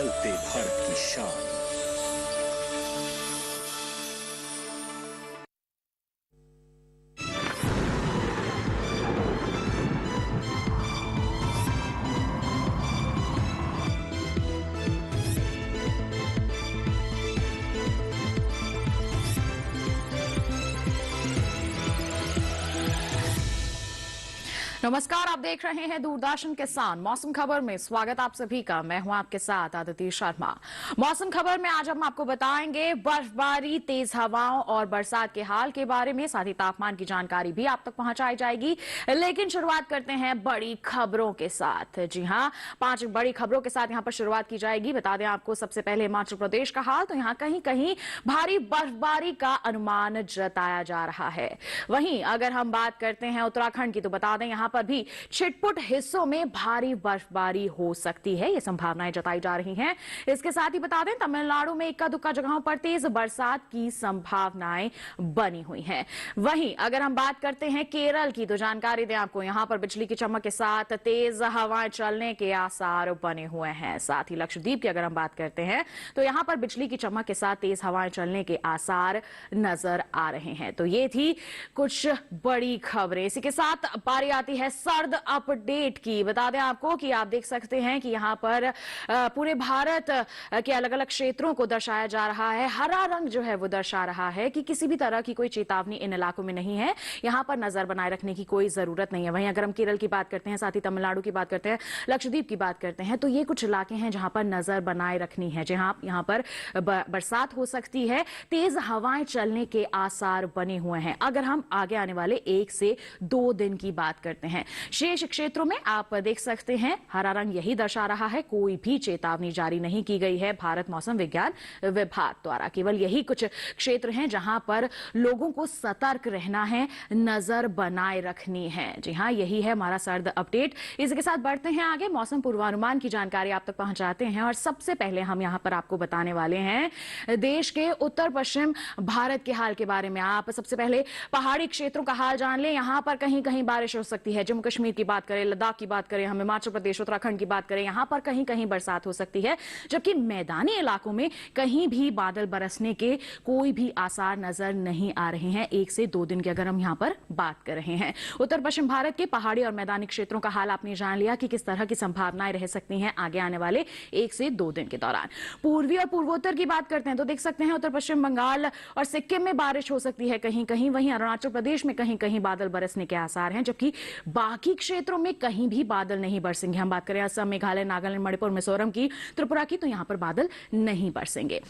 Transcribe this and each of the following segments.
बदलते भारत की शान। नमस्कार, आप देख रहे हैं दूरदर्शन किसान मौसम खबर में। स्वागत आप सभी का। मैं हूं आपके साथ आदिति शर्मा। मौसम खबर में आज हम आपको बताएंगे बर्फबारी, तेज हवाओं और बरसात के हाल के बारे में, साथ ही तापमान की जानकारी भी आप तक पहुंचाई जाएगी। लेकिन शुरुआत करते हैं बड़ी खबरों के साथ। जी हां, 5 बड़ी खबरों के साथ यहां पर शुरुआत की जाएगी। बता दें आपको सबसे पहले हिमाचल प्रदेश का हाल, तो यहां कहीं कहीं भारी बर्फबारी का अनुमान जताया जा रहा है। वहीं अगर हम बात करते हैं उत्तराखंड की, तो बता दें यहां पर भी छिटपुट हिस्सों में भारी बर्फबारी हो सकती है, ये संभावनाएं जताई जा रही हैं। इसके साथ ही बता दें तमिलनाडु में इक्का दुक्का जगहों पर तेज बरसात की संभावनाएं बनी हुई हैं। वहीं अगर हम बात करते हैं केरल की, तो जानकारी दें आपको यहां पर बिजली की चमक के साथ तेज हवाएं चलने के आसार बने हुए हैं। साथ ही लक्षद्वीप की अगर हम बात करते हैं तो यहां पर बिजली की चमक के साथ तेज हवाएं चलने के आसार नजर आ रहे हैं। तो ये थी कुछ बड़ी खबरें। इसी के साथ बारी आती है सर्द अपडेट की। बता दें आपको कि आप देख सकते हैं कि यहां पर पूरे भारत के अलग अलग क्षेत्रों को दर्शाया जा रहा है। हरा रंग जो है वो दर्शा रहा है कि किसी भी तरह की कोई चेतावनी इन इलाकों में नहीं है। यहां पर नजर बनाए रखने की कोई जरूरत नहीं है। वहीं अगर हम केरल की बात करते हैं, साथ ही तमिलनाडु की बात करते हैं, लक्षद्वीप की बात करते हैं, तो ये कुछ इलाके हैं जहां पर नजर बनाए रखनी है, जहां यहां पर बरसात हो सकती है, तेज हवाएं चलने के आसार बने हुए हैं। अगर हम आगे आने वाले 1 से 2 दिन की बात करते हैं, शेष क्षेत्रों में आप देख सकते हैं हरा रंग यही दर्शा रहा है। कोई भी चेतावनी जारी नहीं की गई है भारत मौसम विज्ञान विभाग द्वारा। केवल यही कुछ क्षेत्र हैं जहां पर लोगों को सतर्क रहना है, नजर बनाए रखनी है। जी हां, यही है हमारा सर्द अपडेट। इसके साथ बढ़ते हैं आगे, मौसम पूर्वानुमान की जानकारी आप तक पहुंचाते हैं। और सबसे पहले हम यहां पर आपको बताने वाले हैं देश के उत्तर पश्चिम भारत के हाल के बारे में। आप सबसे पहले पहाड़ी क्षेत्रों का हाल जान लें। यहां पर कहीं कहीं बारिश हो सकती है। जम्मू कश्मीर की बात करें, लद्दाख की बात करें, हम हिमाचल प्रदेश उत्तराखंड की बात करें, यहां पर कहीं कहीं बरसात हो सकती है। जबकि मैदानी इलाकों में कहीं भी बादल बरसने के कोई भी आसार नजर नहीं आ रहे हैं। 1 से 2 दिन की अगर हम यहां पर बात कर रहे हैं, उत्तर पश्चिम भारत के पहाड़ी और मैदानी क्षेत्रों का हाल आपने जान लिया कि किस तरह की संभावनाएं रह सकती हैं आगे आने वाले 1 से 2 दिन के दौरान। पूर्वी और पूर्वोत्तर की बात करते हैं तो देख सकते हैं उत्तर पश्चिम बंगाल और सिक्किम में बारिश हो सकती है कहीं कहीं। वहीं अरुणाचल प्रदेश में कहीं कहीं बादल बरसने के आसार हैं, जबकि बाकी क्षेत्रों में कहीं भी बादल नहीं बरसेंगे। हम बात करें असम, मेघालय, नागालैंड, मणिपुर, मिजोरम की, त्रिपुरा की, तो यहां पर बादल नहीं बरसेंगे।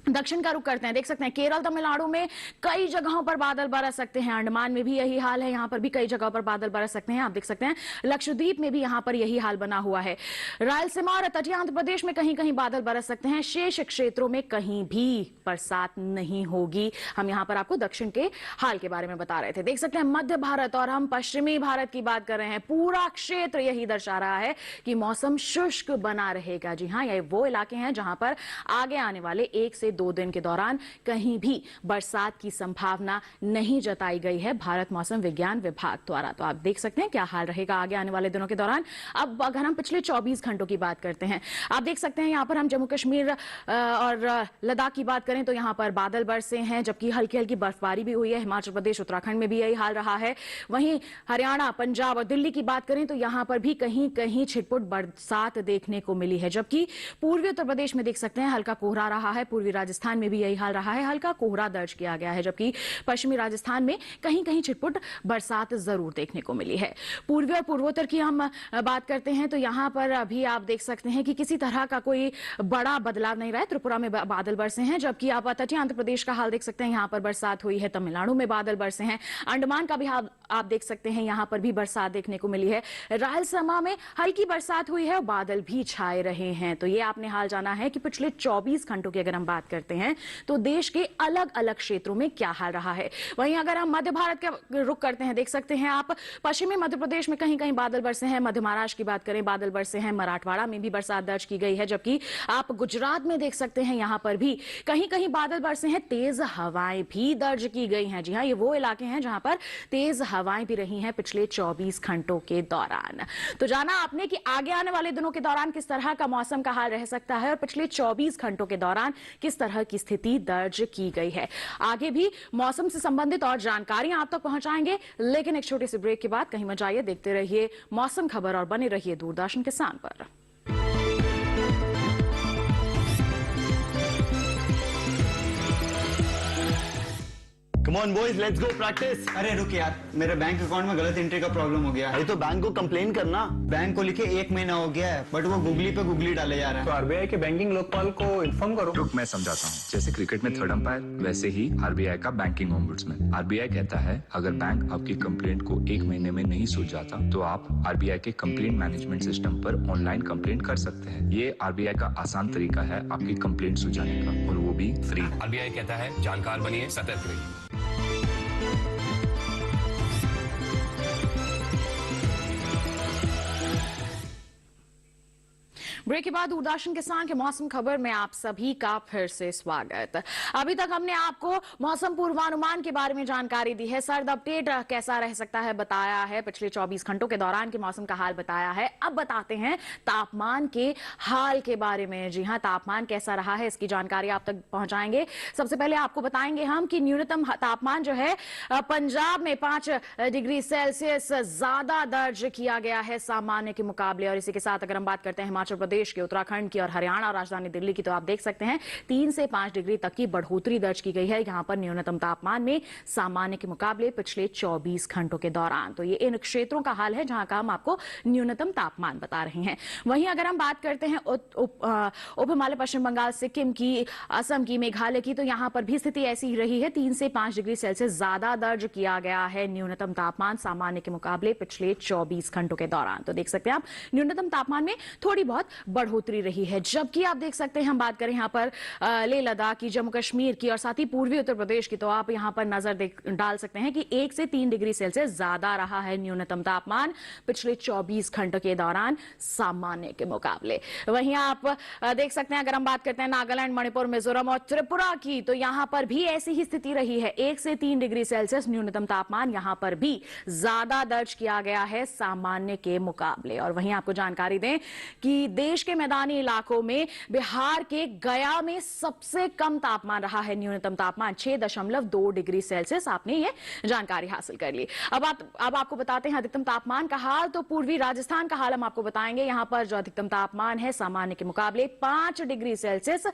दक्षिण का रुख करते हैं, देख सकते हैं केरल, तमिलनाडु में कई जगहों पर बादल बरस सकते हैं। अंडमान में भी यही हाल है, यहां पर भी कई जगहों पर बादल बरस सकते हैं। आप देख सकते हैं लक्षद्वीप में भी यहां पर यही हाल बना हुआ है। रायलसीमा और तटीय आंध्र प्रदेश में कहीं कहीं बादल बरस सकते हैं। शेष क्षेत्रों में कहीं भी बरसात नहीं होगी। हम यहां पर आपको दक्षिण के हाल के बारे में बता रहे थे। देख सकते हैं मध्य भारत और हम पश्चिमी भारत की बात कर रहे हैं। पूरा क्षेत्र यही दर्शा रहा है कि मौसम शुष्क बना रहेगा। जी हां, ये वो इलाके हैं जहां पर आगे आने वाले 1 से 2 दिन के दौरान कहीं भी बरसात की संभावना नहीं जताई गई है भारत मौसम विज्ञान विभाग द्वारा। तो आप देख सकते हैं क्या हाल रहेगा आगे आने वाले दिनों के दौरान। अब अगर हम पिछले 24 घंटों की बात करते हैं, आप देख सकते हैं यहां पर हम जम्मू कश्मीर और लद्दाख की बात करें तो यहां पर बादल बरसे हैं, जबकि हल्की हल्की बर्फबारी भी हुई है। हिमाचल प्रदेश, उत्तराखंड में भी यही हाल रहा है। वहीं हरियाणा, पंजाब और दिल्ली की बात करें तो यहां पर भी कहीं कहीं छिटपुट बरसात देखने को मिली है। जबकि पूर्वी उत्तर प्रदेश में देख सकते हैं हल्का कोहरा रहा है। पूर्वी राजस्थान में भी यही हाल रहा है, हल्का कोहरा दर्ज किया गया है। जबकि पश्चिमी राजस्थान में कहीं कहीं छिटपुट बरसात जरूर देखने को मिली है। पूर्वी और पूर्वोत्तर की हम बात करते हैं तो यहां पर अभी आप देख सकते हैं कि किसी तरह का कोई बड़ा बदलाव नहीं रहा है। त्रिपुरा में बादल बरसे हैं, जबकि आप तटीय आंध्र प्रदेश का हाल देख सकते हैं, यहां पर बरसात हुई है। तमिलनाडु में बादल बरसे हैं। अंडमान का भी हाल आप देख सकते हैं, यहां पर भी बरसात देखने को मिली है। रायलसीमा में हल्की बरसात हुई है और बादल भी छाए रहे हैं। तो ये आपने हाल जाना है कि पिछले 24 घंटों की अगर हम बात करते हैं तो देश के अलग अलग क्षेत्रों में क्या हाल रहा है। वहीं अगर हम मध्य भारत का रुख करते हैं, देख सकते हैं आप पश्चिमी मध्य प्रदेश में कहीं कहीं बादल बरसे हैं। मध्य महाराष्ट्र की बात करें, बादल बरसे हैं। मराठवाड़ा में भी बरसात दर्ज की गई है। जबकि आप गुजरात में देख सकते हैं, यहां पर भी कहीं कहीं बादल बरसे हैं। तेज हवाएं भी दर्ज की गई हैं। जी हां, ये वो इलाके हैं जहां पर तेज हवाएं भी रही हैं पिछले 24 घंटों के दौरान। तो जाना आपने कि आगे आने वाले दिनों के दौरान किस तरह का मौसम का हाल रह सकता है और पिछले 24 घंटों के दौरान किस तरह की स्थिति दर्ज की गई है। आगे भी मौसम से संबंधित और जानकारियां आप तक पहुंचाएंगे, लेकिन एक छोटे से ब्रेक के बाद कहीं मत जाइए, देखते रहिए मौसम खबर और बने रहिए दूरदर्शन किसान पर। Come on boys, let's go practice. अरे रुक यार, मेरे बैंक अकाउंट में गलत एंट्री का प्रॉब्लम हो गया है। अरे तो बैंक को कंप्लेन करना। बैंक को लिखे 1 महीना हो गया है, बट वो गूगली पे गूगली डाले जा रहा तो है। आरबीआई के बैंकिंग लोकपाल को इन्फॉर्म करो। रुक, मैं समझाता हूँ। जैसे क्रिकेट में थर्ड अंपायर, वैसे ही आरबीआई का बैंकिंग ओम्बुड्समैन। आरबीआई कहता है अगर बैंक आपकी कंप्लेंट को 1 महीने में नहीं सुलझाता तो आप आरबीआई के कंप्लेंट मैनेजमेंट सिस्टम पर ऑनलाइन कंप्लेंट कर सकते हैं। ये आरबीआई का आसान तरीका है आपकी कंप्लेंट सुलझाने का, और वो भी फ्री। आरबीआई कहता है जानकार बनिए, सतर्क रहिए। ब्रेक के बाद दूरदर्शन किसान के मौसम खबर में आप सभी का फिर से स्वागत। अभी तक हमने आपको मौसम पूर्वानुमान के बारे में जानकारी दी है, सर्द अपडेट कैसा रह सकता है बताया है, पिछले 24 घंटों के दौरान के मौसम का हाल बताया है। अब बताते हैं तापमान के हाल के बारे में। जी हां, तापमान कैसा रहा है इसकी जानकारी आप तक पहुंचाएंगे। सबसे पहले आपको बताएंगे हम कि न्यूनतम तापमान जो है पंजाब में 5 डिग्री सेल्सियस ज्यादा दर्ज किया गया है सामान्य के मुकाबले। और इसी के साथ अगर हम बात करते हैं हिमाचल प्रदेश के, उत्तराखंड की और हरियाणा और राजधानी दिल्ली की, तो आप देख सकते हैं 3 से 5 डिग्री तक की बढ़ोतरी दर्ज की गई है यहां पर न्यूनतम तापमान में सामान्य के मुकाबले पिछले 24 घंटों के दौरान। तो ये इन क्षेत्रों का हाल है जहां का हम आपको न्यूनतम तापमान बता रहे हैं। वहीं अगर हम बात करते हैं उप हिमालय पश्चिम बंगाल, सिक्किम की, असम की, मेघालय की, तो यहां पर भी स्थिति ऐसी ही रही है। 3 से 5 डिग्री सेल्सियस ज्यादा दर्ज किया गया है न्यूनतम तापमान सामान्य के मुकाबले पिछले 24 घंटों के दौरान। तो देख सकते हैं आप न्यूनतम तापमान में थोड़ी बहुत बढ़ोतरी रही है। जबकि आप देख सकते हैं, हम बात करें यहां पर लेह लद्दाख की, जम्मू कश्मीर की और साथ ही पूर्वी उत्तर प्रदेश की, तो आप यहां पर नजर डाल सकते हैं कि 1 से 3 डिग्री सेल्सियस ज्यादा रहा है न्यूनतम तापमान पिछले 24 घंटों के दौरान सामान्य के मुकाबले। वहीं आप देख सकते हैं, अगर हम बात करते हैं नागालैंड, मणिपुर, मिजोरम और त्रिपुरा की, तो यहां पर भी ऐसी ही स्थिति रही है। 1 से 3 डिग्री सेल्सियस न्यूनतम तापमान यहां पर भी ज्यादा दर्ज किया गया है सामान्य के मुकाबले। और वहीं आपको जानकारी दें कि देश के मैदानी इलाकों में बिहार के गया में सबसे कम तापमान रहा है न्यूनतम तापमान 6.2 डिग्री सेल्सियस। आपने ये जानकारी हासिल कर ली। अब आपको बताते हैं अधिकतम तापमान का हाल। तो पूर्वी राजस्थान का हाल हम आपको बताएंगे। यहां पर जो अधिकतम तापमान है सामान्य के मुकाबले 5 डिग्री सेल्सियस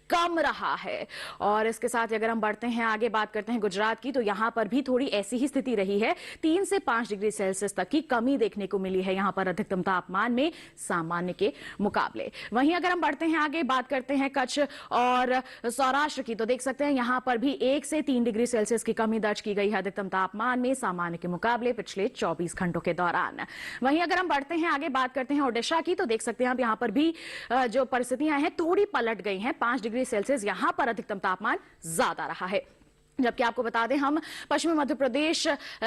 कम रहा है। और इसके साथ अगर हम बढ़ते हैं आगे, बात करते हैं गुजरात की, तो यहां पर भी थोड़ी ऐसी ही स्थिति रही है। 3 से 5 डिग्री सेल्सियस तक की कमी देखने को मिली है यहां पर अधिकतम तापमान में सामान्य के मुकाबले। वहीं अगर हम बढ़ते हैं आगे, बात करते हैं कच्छ और सौराष्ट्र की, तो देख सकते हैं यहां पर भी 1 से 3 डिग्री सेल्सियस की कमी दर्ज की गई है अधिकतम तापमान में सामान्य के मुकाबले पिछले 24 घंटों के दौरान। वहीं अगर हम बढ़ते हैं आगे, बात करते हैं ओडिशा की, तो देख सकते हैं आप यहां पर भी जो परिस्थितियां हैं थोड़ी पलट गई हैं। 5 डिग्री सेल्सियस यहां पर अधिकतम तापमान ज्यादा रहा है। जबकि आपको बता दें हम पश्चिमी मध्य प्रदेश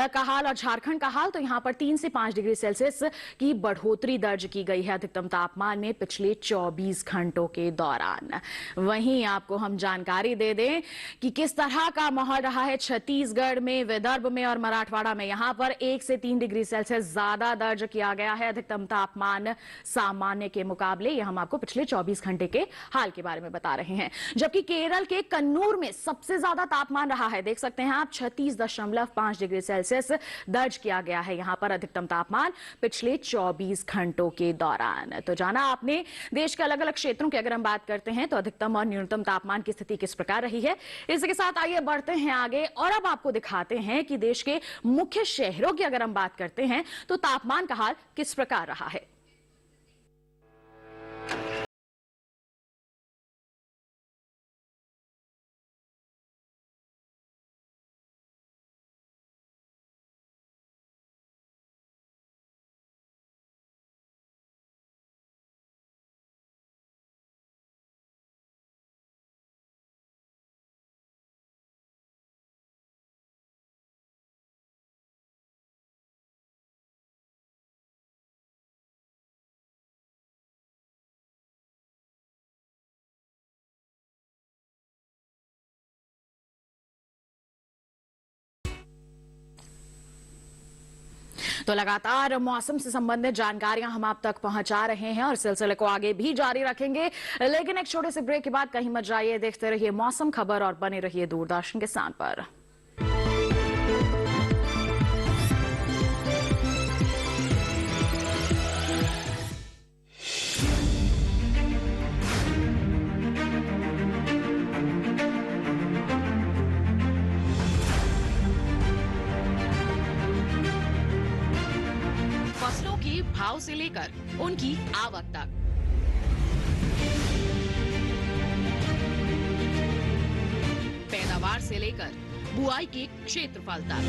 का हाल और झारखंड का हाल, तो यहां पर 3 से 5 डिग्री सेल्सियस की बढ़ोतरी दर्ज की गई है अधिकतम तापमान में पिछले 24 घंटों के दौरान। वहीं आपको हम जानकारी दे दें कि किस तरह का माहौल रहा है छत्तीसगढ़ में, विदर्भ में और मराठवाड़ा में। यहां पर 1 से 3 डिग्री सेल्सियस ज्यादा दर्ज किया गया है अधिकतम तापमान सामान्य के मुकाबले। यह हम आपको पिछले 24 घंटे के हाल के बारे में बता रहे हैं। जबकि केरल के कन्नूर में सबसे ज्यादा तापमान रहा है, देख सकते हैं आप 36.5 डिग्री सेल्सियस दर्ज किया गया है यहां पर अधिकतम तापमान पिछले 24 घंटों के दौरान। तो जाना आपने देश के अलग अलग क्षेत्रों की अगर हम बात करते हैं तो अधिकतम और न्यूनतम तापमान की स्थिति किस प्रकार रही है। इसके साथ आइए बढ़ते हैं आगे और अब आपको दिखाते हैं कि देश के मुख्य शहरों की अगर हम बात करते हैं तो तापमान का हाल किस प्रकार रहा है। तो लगातार मौसम से संबंधित जानकारियां हम आप तक पहुंचा रहे हैं और सिलसिले को आगे भी जारी रखेंगे, लेकिन एक छोटे से ब्रेक के बाद कहीं मत जाइए, देखते रहिए मौसम खबर और बने रहिए दूरदर्शन किसान पर। फसलों के भाव से लेकर उनकी आवक तक, पैदावार से लेकर बुआई के क्षेत्रफल तक,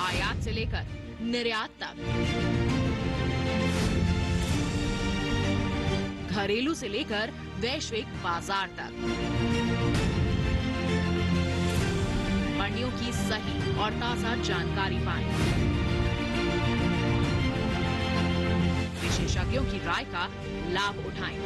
आयात से लेकर निर्यात तक, घरेलू से लेकर वैश्विक बाजार तक, मंडियों की सही और ताजा जानकारी पाएं। विशेषज्ञों की राय का लाभ उठाएं।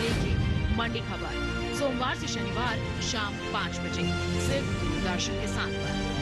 देखिए मंडी खबर सोमवार से शनिवार शाम 5 बजे सिर्फ दूरदर्शन किसान पर।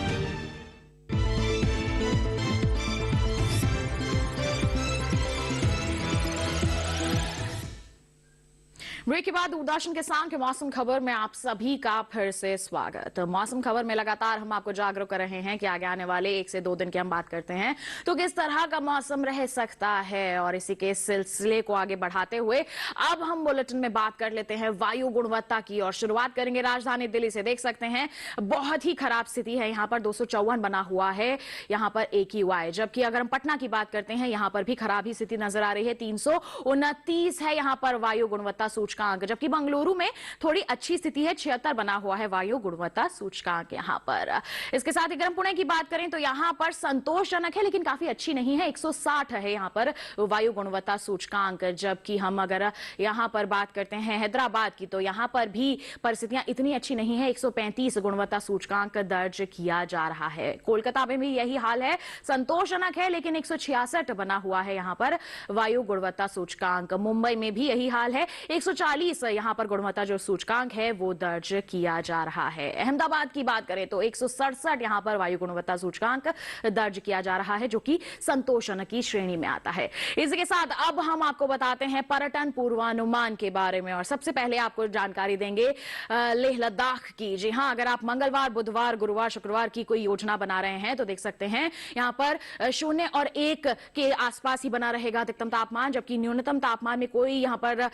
ब्रेक के बाद दूरदर्शन किसान के मौसम खबर में आप सभी का फिर से स्वागत। मौसम खबर में लगातार हम आपको जागरूक कर रहे हैं कि आगे आने वाले 1 से 2 दिन की हम बात करते हैं तो किस तरह का मौसम रह सकता है, और इसी के सिलसिले को आगे बढ़ाते हुए अब हम बुलेटिन में बात कर लेते हैं वायु गुणवत्ता की, और शुरुआत करेंगे राजधानी दिल्ली से। देख सकते हैं बहुत ही खराब स्थिति है, यहाँ पर 254 बना हुआ है यहाँ पर AQI, जबकि अगर हम पटना की बात करते हैं यहाँ पर भी खराब ही स्थिति नजर आ रही है, 329 है यहाँ पर वायु गुणवत्ता सूचकांक, जबकि बंगलुरु में थोड़ी अच्छी स्थिति है, 76 बना हुआ है वायु गुणवत्ता सूचकांक यहाँ पर। इसके साथ ही अगर हम पुणे की बात करें तो यहाँ पर संतोषजनक है लेकिन काफी अच्छी नहीं है, 160 है यहाँ पर वायु गुणवत्ता सूचकांक। जबकि हम अगर यहाँ पर बात करते हैं हैदराबाद की तो यहाँ पर भी परिस्थितियां इतनी अच्छी नहीं है, 135 गुणवत्ता सूचकांक दर्ज किया जा रहा है। कोलकाता में भी यही हाल है, संतोषजनक है लेकिन 166 बना हुआ है यहाँ पर वायु गुणवत्ता सूचकांक। मुंबई में भी यही हाल है, 140 यहाँ पर गुणवत्ता जो सूचकांक है वो दर्ज किया जा रहा है। अहमदाबाद की बात करें तो 167 यहाँ पर वायु गुणवत्ता सूचकांक दर्ज किया जा रहा है, जो कि संतोषजनक की श्रेणी में आता है। इसी के साथ अब हम आपको बताते हैं पर्यटन पूर्वानुमान के बारे में, और सबसे पहले आपको जानकारी देंगे लेह लद्दाख की। जी हाँ, अगर आप मंगलवार, बुधवार, गुरुवार, शुक्रवार की कोई योजना बना रहे हैं तो देख सकते हैं यहाँ पर 0 और 1 के आसपास ही बना रहेगा अधिकतम तापमान, जबकि न्यूनतम तापमान में कोई यहाँ पर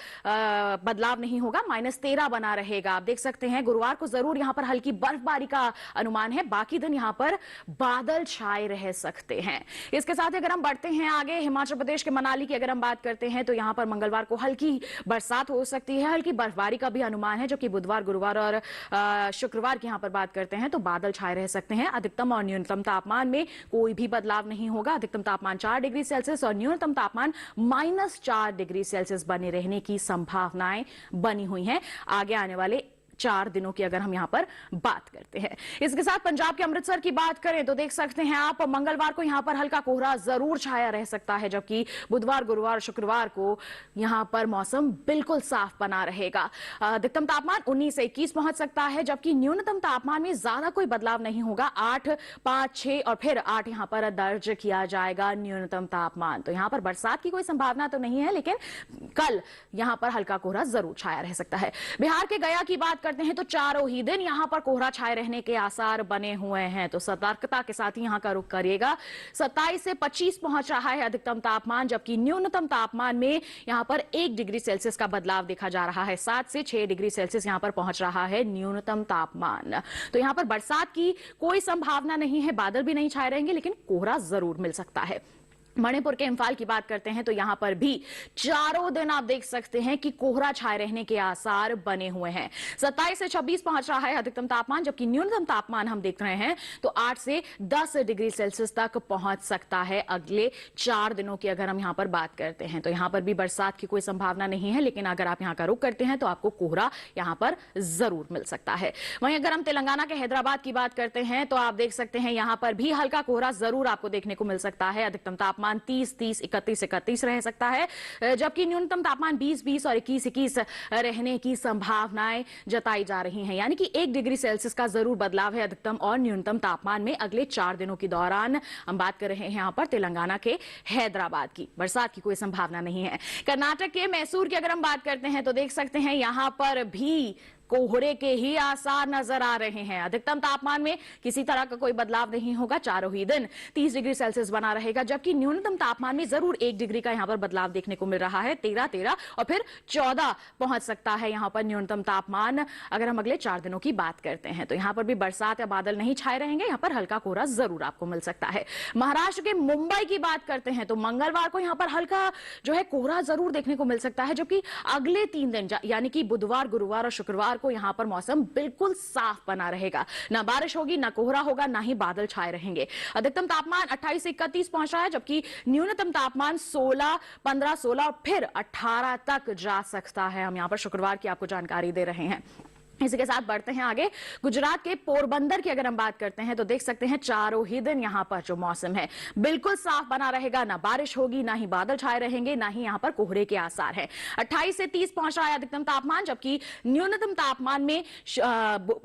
बदलाव नहीं होगा, -13 बना रहेगा। आप देख सकते हैं गुरुवार को जरूर यहाँ पर हल्की बर्फबारी का अनुमान है, बाकी दिन यहाँ पर बादल छाए रह सकते हैं। इसके साथ अगर हम बढ़ते हैं आगे, हिमाचल प्रदेश के मनाली की अगर हम बात करते हैं तो यहाँ पर मंगलवार को हल्की बरसात हो सकती है, हल्की बर्फबारी का भी अनुमान है, जो कि बुधवार, गुरुवार और शुक्रवार की यहाँ पर बात करते हैं तो बादल छाए रह सकते हैं। अधिकतम और न्यूनतम तापमान में कोई भी बदलाव नहीं होगा, अधिकतम तापमान 4 डिग्री सेल्सियस और न्यूनतम तापमान -4 डिग्री सेल्सियस बने रहने की संभावनाएं बनी हुई हैं आगे आने वाले 4 दिनों की अगर हम यहां पर बात करते हैं। इसके साथ पंजाब के अमृतसर की बात करें तो देख सकते हैं आप मंगलवार को यहां पर हल्का कोहरा जरूर छाया रह सकता है, जबकि बुधवार, गुरुवार, शुक्रवार को यहां पर मौसम बिल्कुल साफ बना रहेगा। अधिकतम तापमान 19 से 21 पहुंच सकता है, जबकि न्यूनतम तापमान में ज्यादा कोई बदलाव नहीं होगा, 8, 5, 6 और फिर 8 यहां पर दर्ज किया जाएगा न्यूनतम तापमान। तो यहां पर बरसात की कोई संभावना तो नहीं है, लेकिन कल यहां पर हल्का कोहरा जरूर छाया रह सकता है। बिहार के गया की बात करते हैं तो चारों ही दिन यहां पर कोहरा छाए रहने के आसार बने हुए हैं, तो सतर्कता के साथ ही यहां का रुख करिएगा। 27 से 25 पहुंच रहा है अधिकतम तापमान, जबकि न्यूनतम तापमान में यहां पर 1 डिग्री सेल्सियस का बदलाव देखा जा रहा है। 7 से 6 डिग्री सेल्सियस यहां पर पहुंच रहा है न्यूनतम तापमान। तो यहां पर बरसात की कोई संभावना नहीं है, बादल भी नहीं छाए रहेंगे, लेकिन कोहरा जरूर मिल सकता है। मणिपुर के इम्फाल की बात करते हैं तो यहां पर भी चारों दिन आप देख सकते हैं कि कोहरा छाए रहने के आसार बने हुए हैं। 27 से 26 पहुंच रहा है अधिकतम तापमान, जबकि न्यूनतम तापमान हम देख रहे हैं तो 8 से 10 डिग्री सेल्सियस तक पहुंच सकता है अगले 4 दिनों की अगर हम यहां पर बात करते हैं तो यहां पर भी बरसात की कोई संभावना नहीं है, लेकिन अगर आप यहां का रुख करते हैं तो आपको कोहरा यहां पर जरूर मिल सकता है। वहीं अगर हम तेलंगाना के हैदराबाद की बात करते हैं तो आप देख सकते हैं यहां पर भी हल्का कोहरा जरूर आपको देखने को मिल सकता है। अधिकतम तापमान 30, 31 रह सकता है, जबकि न्यूनतम तापमान 20 और 21 रहने की संभावनाएं जताई जा रही हैं। यानी कि 1 डिग्री सेल्सियस का जरूर बदलाव है अधिकतम और न्यूनतम तापमान में अगले 4 दिनों के दौरान। हम बात कर रहे हैं यहां पर तेलंगाना के हैदराबाद की। बरसात की कोई संभावना नहीं है। कर्नाटक के मैसूर की अगर हम बात करते हैं तो देख सकते हैं यहां पर भी कोहरे के ही आसार नजर आ रहे हैं। अधिकतम तापमान में किसी तरह का कोई बदलाव नहीं होगा, चारों ही दिन 30 डिग्री सेल्सियस बना रहेगा, जबकि न्यूनतम तापमान में जरूर 1 डिग्री का यहां पर बदलाव देखने को मिल रहा है। 13 और फिर 14 पहुंच सकता है यहां पर न्यूनतम तापमान अगर हम अगले 4 दिनों की बात करते हैं तो यहां पर भी बरसात या बादल नहीं छाए रहेंगे, यहां पर हल्का कोहरा जरूर आपको मिल सकता है। महाराष्ट्र के मुंबई की बात करते हैं तो मंगलवार को यहां पर हल्का जो है कोहरा जरूर देखने को मिल सकता है, जबकि अगले 3 दिन यानी कि बुधवार, गुरुवार और शुक्रवार को यहां पर मौसम बिल्कुल साफ बना रहेगा। ना बारिश होगी, ना कोहरा होगा, ना ही बादल छाए रहेंगे। अधिकतम तापमान 28 से 31 पहुंच रहा है, जबकि न्यूनतम तापमान 16, 15, 16 और फिर 18 तक जा सकता है। हम यहां पर शुक्रवार की आपको जानकारी दे रहे हैं। इसी के साथ बढ़ते हैं आगे। गुजरात के पोरबंदर की अगर हम बात करते हैं तो देख सकते हैं चारों ही दिन यहां पर जो मौसम है बिल्कुल साफ बना रहेगा। ना बारिश होगी, ना ही बादल छाए रहेंगे, ना ही यहां पर कोहरे के आसार है। 28 से 30 पहुंच रहा है अधिकतम तापमान, जबकि न्यूनतम तापमान में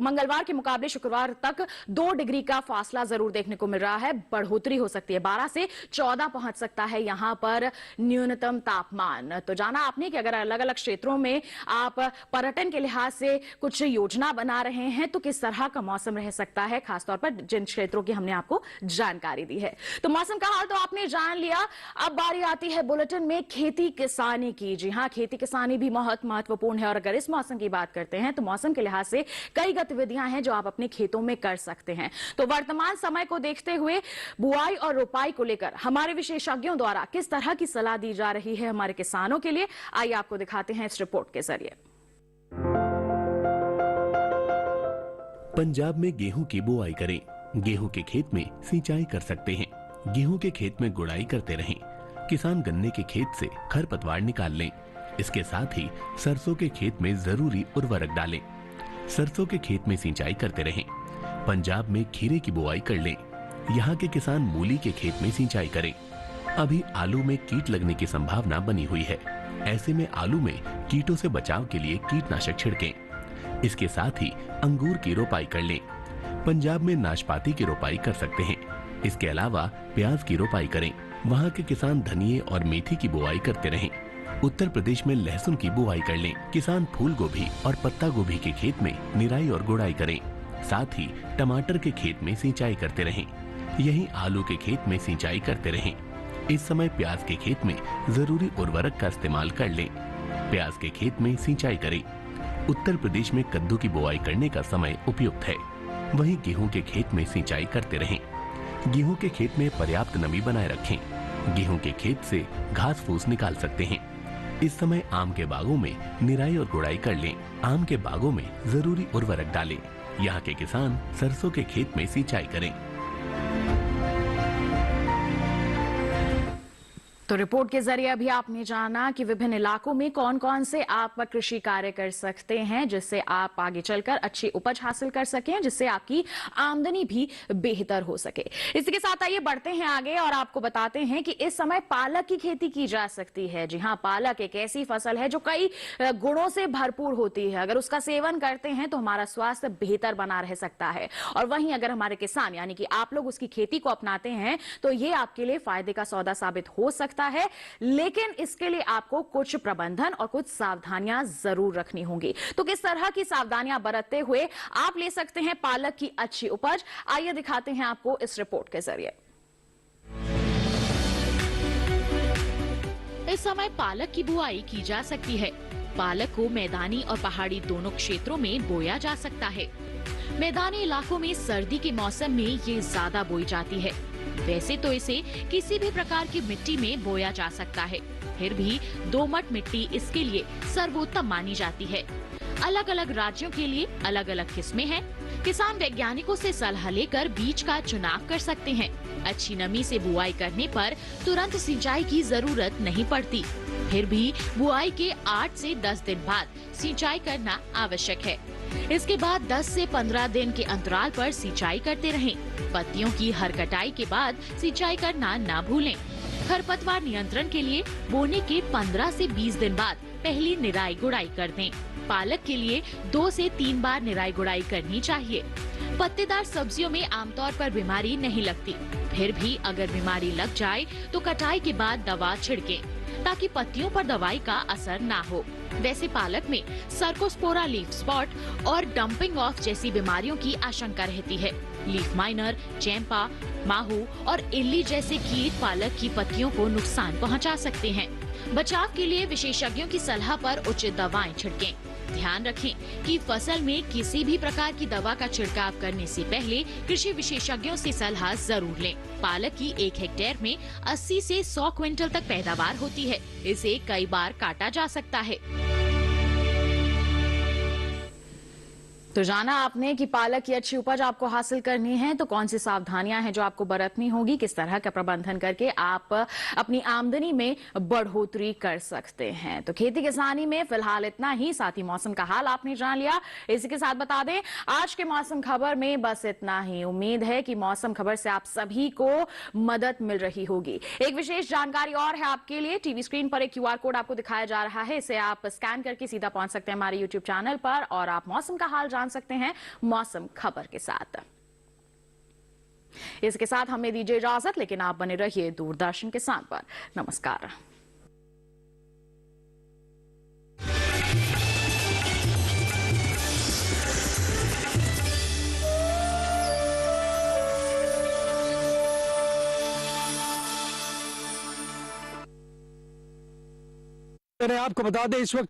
मंगलवार के मुकाबले शुक्रवार तक 2 डिग्री का फासला जरूर देखने को मिल रहा है। बढ़ोतरी हो सकती है, 12 से 14 पहुंच सकता है यहां पर न्यूनतम तापमान। तो जाना आपने कि अगर अलग अलग क्षेत्रों में आप पर्यटन के लिहाज से कुछ योजना बना रहे हैं तो किस तरह का मौसम रह सकता है, खासतौर पर जिन क्षेत्रों की हमने आपको जानकारी दी है। तो मौसम का हाल तो आपने जान लिया। अब बारी आती है बुलेटिन में खेती किसानी की। जी हां, खेती किसानी भी बहुत महत्वपूर्ण है और अगर इस मौसम की बात करते हैं तो मौसम के लिहाज से कई गतिविधियां हैं जो आप अपने खेतों में कर सकते हैं। तो वर्तमान समय को देखते हुए बुआई और रोपाई को लेकर हमारे विशेषज्ञों द्वारा किस तरह की सलाह दी जा रही है हमारे किसानों के लिए, आइए आपको दिखाते हैं इस रिपोर्ट के जरिए। पंजाब में गेहूं की बुआई करें। गेहूं के खेत में सिंचाई कर सकते हैं। गेहूं के खेत में गुड़ाई करते रहें। किसान गन्ने के खेत से खरपतवार निकाल लें। इसके साथ ही सरसों के खेत में जरूरी उर्वरक डालें। सरसों के खेत में सिंचाई करते रहें। पंजाब में खीरे की बुआई कर लें। यहाँ के किसान मूली के खेत में सिंचाई करें। अभी आलू में कीट लगने की संभावना बनी हुई है। ऐसे में आलू में कीटों से बचाव के लिए कीटनाशक छिड़कें। इसके साथ ही अंगूर की रोपाई कर लें। पंजाब में नाशपाती की रोपाई कर सकते हैं। इसके अलावा प्याज की रोपाई करें। वहाँ के किसान धनिये और मेथी की बुआई करते रहें। उत्तर प्रदेश में लहसुन की बुआई कर लें। किसान फूल गोभी और पत्ता गोभी के खेत में निराई और गुड़ाई करें। साथ ही टमाटर के खेत में सिंचाई करते रहें। यहीं आलू के खेत में सिंचाई करते रहें। इस समय प्याज के खेत में जरूरी उर्वरक का इस्तेमाल कर लें। प्याज के खेत में सिंचाई करें। उत्तर प्रदेश में कद्दू की बुआई करने का समय उपयुक्त है। वहीं गेहूं के खेत में सिंचाई करते रहें। गेहूं के खेत में पर्याप्त नमी बनाए रखें। गेहूं के खेत से घास फूस निकाल सकते हैं। इस समय आम के बागों में निराई और गुड़ाई कर लें। आम के बागों में जरूरी उर्वरक डालें। यहाँ के किसान सरसों के खेत में सिंचाई करें। तो रिपोर्ट के जरिए अभी आपने जाना कि विभिन्न इलाकों में कौन कौन से आप कृषि कार्य कर सकते हैं जिससे आप आगे चलकर अच्छी उपज हासिल कर सकें, जिससे आपकी आमदनी भी बेहतर हो सके। इसी के साथ आइए बढ़ते हैं आगे और आपको बताते हैं कि इस समय पालक की खेती की जा सकती है। जी हां, पालक एक ऐसी फसल है जो कई गुणों से भरपूर होती है। अगर उसका सेवन करते हैं तो हमारा स्वास्थ्य बेहतर बना रह सकता है और वहीं अगर हमारे किसान यानी कि आप लोग उसकी खेती को अपनाते हैं तो ये आपके लिए फायदे का सौदा साबित हो सकता है। लेकिन इसके लिए आपको कुछ प्रबंधन और कुछ सावधानियां जरूर रखनी होंगी। तो किस तरह की सावधानियां बरतते हुए आप ले सकते हैं पालक की अच्छी उपज, आइए दिखाते हैं आपको इस रिपोर्ट के जरिए। इस समय पालक की बुआई की जा सकती है। पालक को मैदानी और पहाड़ी दोनों क्षेत्रों में बोया जा सकता है। मैदानी इलाकों में सर्दी के मौसम में ये ज्यादा बोई जाती है। वैसे तो इसे किसी भी प्रकार की मिट्टी में बोया जा सकता है, फिर भी दोमट मिट्टी इसके लिए सर्वोत्तम मानी जाती है। अलग अलग राज्यों के लिए अलग अलग किस्में हैं। किसान वैज्ञानिकों से सलाह लेकर बीज का चुनाव कर सकते हैं। अच्छी नमी से बुआई करने पर तुरंत सिंचाई की जरूरत नहीं पड़ती, फिर भी बुआई के 8 से 10 दिन बाद सिंचाई करना आवश्यक है। इसके बाद 10 से 15 दिन के अंतराल पर सिंचाई करते रहें। पत्तियों की हर कटाई के बाद सिंचाई करना ना भूलें। खरपतवार नियंत्रण के लिए बोने के 15 से 20 दिन बाद पहली निराई गुड़ाई कर दें। पालक के लिए 2 से 3 बार निराई गुड़ाई करनी चाहिए। पत्तेदार सब्जियों में आमतौर पर बीमारी नहीं लगती, फिर भी अगर बीमारी लग जाए तो कटाई के बाद दवा छिड़कें ताकि पत्तियों पर दवाई का असर ना हो। वैसे पालक में सर्कोस्पोरा लीफ स्पॉट और डंपिंग ऑफ जैसी बीमारियों की आशंका रहती है। लीफ माइनर, चैंपा, माहू और इल्ली जैसे कीट पालक की पत्तियों को नुकसान पहुंचा सकते हैं। बचाव के लिए विशेषज्ञों की सलाह पर उचित दवाएं छिड़कें। ध्यान रखें कि फसल में किसी भी प्रकार की दवा का छिड़काव करने से पहले कृषि विशेषज्ञों से सलाह जरूर लें। पालक की 1 हेक्टेयर में 80 से 100 क्विंटल तक पैदावार होती है। इसे कई बार काटा जा सकता है। तो जाना आपने कि पालक की अच्छी उपज आपको हासिल करनी है तो कौन सी सावधानियां हैं जो आपको बरतनी होगी, किस तरह का प्रबंधन करके आप अपनी आमदनी में बढ़ोतरी कर सकते हैं। तो खेती किसानी में फिलहाल इतना ही, साथ ही मौसम का हाल आपने जान लिया। इसी के साथ बता दें आज के मौसम खबर में बस इतना ही। उम्मीद है कि मौसम खबर से आप सभी को मदद मिल रही होगी। एक विशेष जानकारी और है आपके लिए, टीवी स्क्रीन पर एक QR कोड आपको दिखाया जा रहा है। इसे आप स्कैन करके सीधा पहुंच सकते हैं हमारे YouTube चैनल पर और आप मौसम का हाल जान सकते हैं मौसम खबर के साथ। इसके साथ हमें दीजिए इजाजत, लेकिन आप बने रहिए दूरदर्शन किसान पर। नमस्कार। आपको बता दें इस वक्त